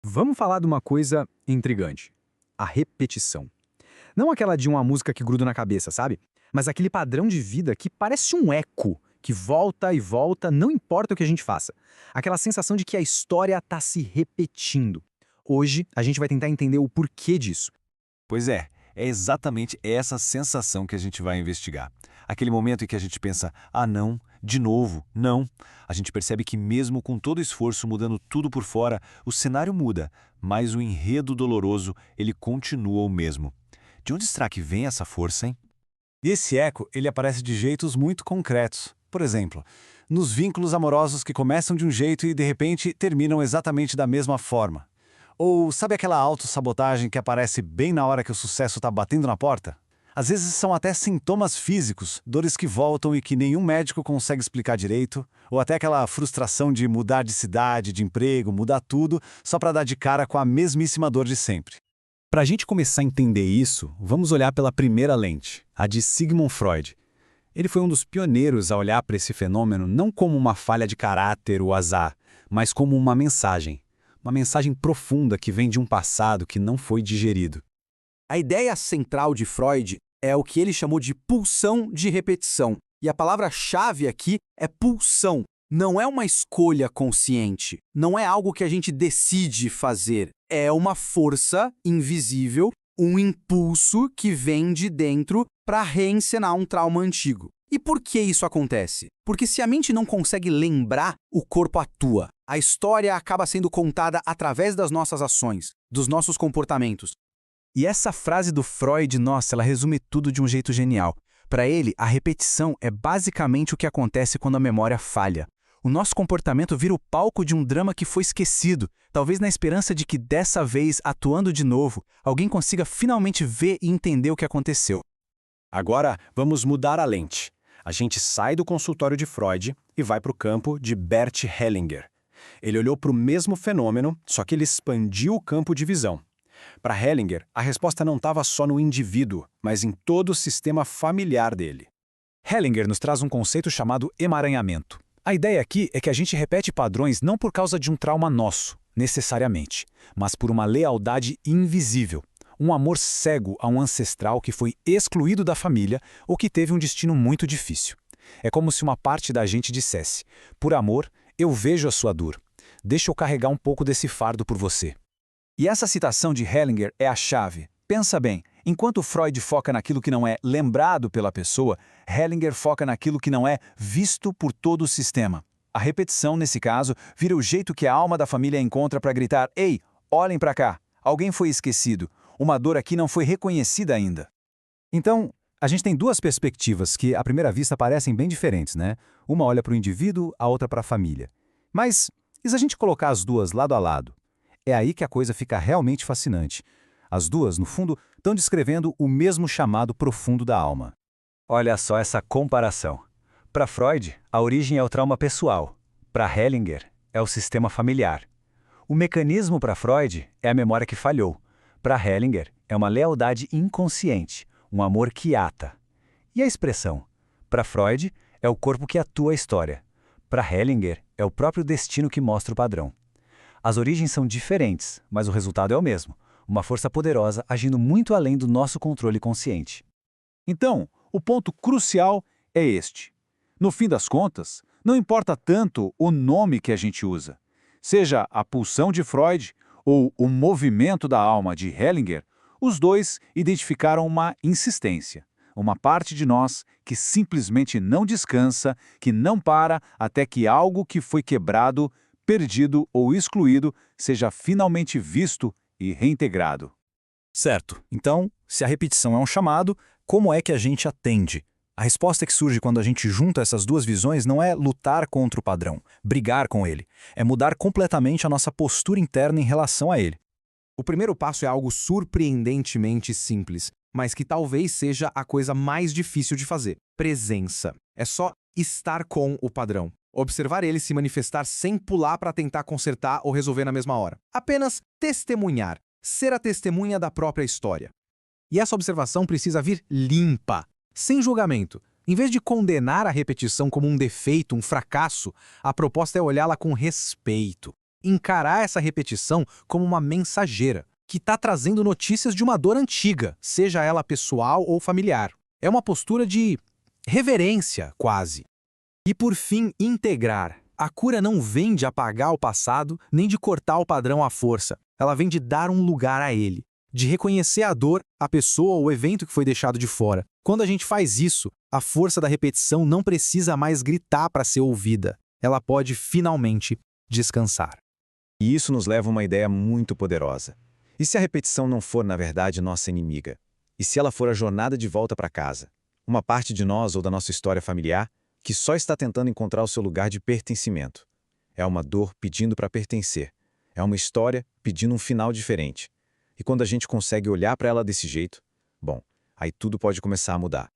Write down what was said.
Vamos falar de uma coisa intrigante. A repetição. Não aquela de uma música que gruda na cabeça, sabe? Mas aquele padrão de vida que parece um eco, que volta e volta, não importa o que a gente faça. Aquela sensação de que a história está se repetindo. Hoje, a gente vai tentar entender o porquê disso. Pois é exatamente essa sensação que a gente vai investigar. Aquele momento em que a gente pensa, ah não, de novo, não. A gente percebe que mesmo com todo o esforço mudando tudo por fora, o cenário muda, mas o enredo doloroso, ele continua o mesmo. De onde será que vem essa força, hein? E esse eco, ele aparece de jeitos muito concretos. Por exemplo, nos vínculos amorosos que começam de um jeito e de repente terminam exatamente da mesma forma. Ou sabe aquela autossabotagem que aparece bem na hora que o sucesso está batendo na porta? Às vezes são até sintomas físicos, dores que voltam e que nenhum médico consegue explicar direito, ou até aquela frustração de mudar de cidade, de emprego, mudar tudo, só para dar de cara com a mesmíssima dor de sempre. Para a gente começar a entender isso, vamos olhar pela primeira lente, a de Sigmund Freud. Ele foi um dos pioneiros a olhar para esse fenômeno não como uma falha de caráter ou azar, mas como uma mensagem. Uma mensagem profunda que vem de um passado que não foi digerido. A ideia central de Freud é o que ele chamou de pulsão de repetição. E a palavra-chave aqui é pulsão. Não é uma escolha consciente. Não é algo que a gente decide fazer. É uma força invisível, um impulso que vem de dentro para reencenar um trauma antigo. E por que isso acontece? Porque se a mente não consegue lembrar, o corpo atua. A história acaba sendo contada através das nossas ações, dos nossos comportamentos. E essa frase do Freud, nossa, ela resume tudo de um jeito genial. Para ele, a repetição é basicamente o que acontece quando a memória falha. O nosso comportamento vira o palco de um drama que foi esquecido, talvez na esperança de que dessa vez, atuando de novo, alguém consiga finalmente ver e entender o que aconteceu. Agora, vamos mudar a lente. A gente sai do consultório de Freud e vai para o campo de Bert Hellinger. Ele olhou para o mesmo fenômeno, só que ele expandiu o campo de visão. Para Hellinger, a resposta não estava só no indivíduo, mas em todo o sistema familiar dele. Hellinger nos traz um conceito chamado emaranhamento. A ideia aqui é que a gente repete padrões não por causa de um trauma nosso, necessariamente, mas por uma lealdade invisível, um amor cego a um ancestral que foi excluído da família ou que teve um destino muito difícil. É como se uma parte da gente dissesse, por amor, eu vejo a sua dor. Deixa eu carregar um pouco desse fardo por você. E essa citação de Hellinger é a chave. Pensa bem, enquanto Freud foca naquilo que não é lembrado pela pessoa, Hellinger foca naquilo que não é visto por todo o sistema. A repetição, nesse caso, vira o jeito que a alma da família encontra para gritar: "Ei, olhem para cá, alguém foi esquecido, uma dor aqui não foi reconhecida ainda." Então, a gente tem duas perspectivas que, à primeira vista, parecem bem diferentes, né? Uma olha para o indivíduo, a outra para a família. Mas, e se a gente colocar as duas lado a lado? É aí que a coisa fica realmente fascinante. As duas, no fundo, estão descrevendo o mesmo chamado profundo da alma. Olha só essa comparação. Para Freud, a origem é o trauma pessoal. Para Hellinger, é o sistema familiar. O mecanismo para Freud é a memória que falhou. Para Hellinger, é uma lealdade inconsciente, um amor que ata. E a expressão? Para Freud, é o corpo que atua a história. Para Hellinger, é o próprio destino que mostra o padrão. As origens são diferentes, mas o resultado é o mesmo. Uma força poderosa agindo muito além do nosso controle consciente. Então, o ponto crucial é este. No fim das contas, não importa tanto o nome que a gente usa. Seja a pulsão de Freud ou o movimento da alma de Hellinger, os dois identificaram uma insistência, uma parte de nós que simplesmente não descansa, que não para até que algo que foi quebrado, perdido ou excluído seja finalmente visto e reintegrado. Certo. Então, se a repetição é um chamado, como é que a gente atende? A resposta que surge quando a gente junta essas duas visões não é lutar contra o padrão, brigar com ele. É mudar completamente a nossa postura interna em relação a ele. O primeiro passo é algo surpreendentemente simples, mas que talvez seja a coisa mais difícil de fazer. Presença. É só estar com o padrão. Observar ele se manifestar sem pular para tentar consertar ou resolver na mesma hora. Apenas testemunhar. Ser a testemunha da própria história. E essa observação precisa vir limpa, sem julgamento. Em vez de condenar a repetição como um defeito, um fracasso, a proposta é olhá-la com respeito. Encarar essa repetição como uma mensageira, que está trazendo notícias de uma dor antiga, seja ela pessoal ou familiar. É uma postura de reverência, quase. E por fim, integrar. A cura não vem de apagar o passado, nem de cortar o padrão à força. Ela vem de dar um lugar a ele, de reconhecer a dor, a pessoa ou o evento que foi deixado de fora. Quando a gente faz isso, a força da repetição não precisa mais gritar para ser ouvida. Ela pode finalmente descansar. E isso nos leva a uma ideia muito poderosa. E se a repetição não for, na verdade, nossa inimiga? E se ela for a jornada de volta para casa? Uma parte de nós ou da nossa história familiar que só está tentando encontrar o seu lugar de pertencimento. É uma dor pedindo para pertencer. É uma história pedindo um final diferente. E quando a gente consegue olhar para ela desse jeito, bom, aí tudo pode começar a mudar.